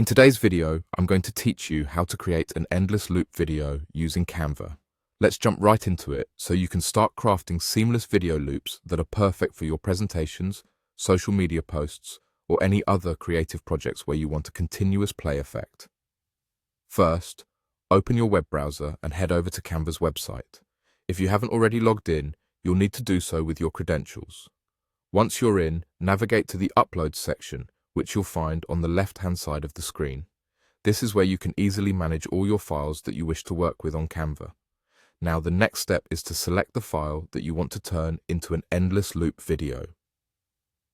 In today's video, I'm going to teach you how to create an endless loop video using Canva. Let's jump right into it so you can start crafting seamless video loops that are perfect for your presentations, social media posts, or any other creative projects where you want a continuous play effect. First, open your web browser and head over to Canva's website. If you haven't already logged in, you'll need to do so with your credentials. Once you're in, navigate to the Uploads section, which you'll find on the left-hand side of the screen. This is where you can easily manage all your files that you wish to work with on Canva. Now the next step is to select the file that you want to turn into an endless loop video.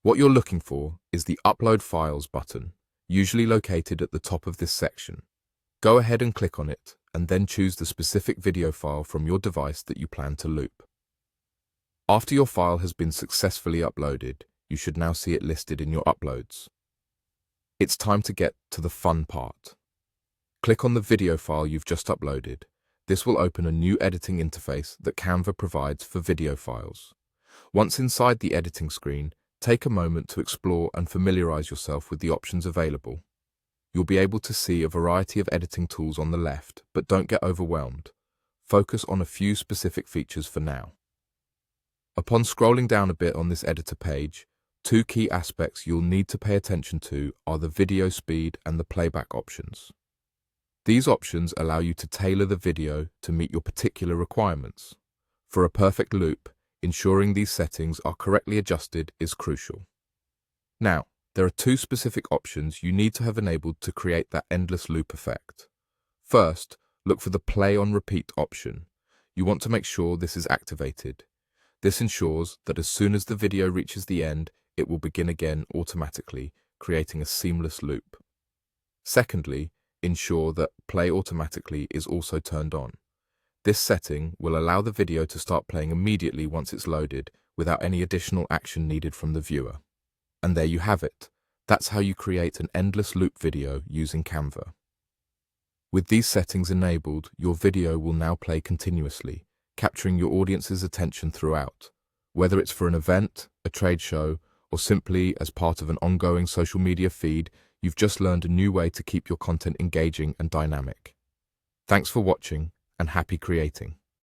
What you're looking for is the Upload Files button, usually located at the top of this section. Go ahead and click on it, and then choose the specific video file from your device that you plan to loop. After your file has been successfully uploaded, you should now see it listed in your uploads. It's time to get to the fun part. Click on the video file you've just uploaded. This will open a new editing interface that Canva provides for video files. Once inside the editing screen, take a moment to explore and familiarize yourself with the options available. You'll be able to see a variety of editing tools on the left, but don't get overwhelmed. Focus on a few specific features for now. Upon scrolling down a bit on this editor page, two key aspects you'll need to pay attention to are the video speed and the playback options. These options allow you to tailor the video to meet your particular requirements. For a perfect loop, ensuring these settings are correctly adjusted is crucial. Now, there are two specific options you need to have enabled to create that endless loop effect. First, look for the play on repeat option. You want to make sure this is activated. This ensures that as soon as the video reaches the end, it will begin again automatically, creating a seamless loop. Secondly, ensure that Play Automatically is also turned on. This setting will allow the video to start playing immediately once it's loaded, without any additional action needed from the viewer. And there you have it. That's how you create an endless loop video using Canva. With these settings enabled, your video will now play continuously, capturing your audience's attention throughout. Whether it's for an event, a trade show, or simply as part of an ongoing social media feed, you've just learned a new way to keep your content engaging and dynamic. Thanks for watching, and happy creating.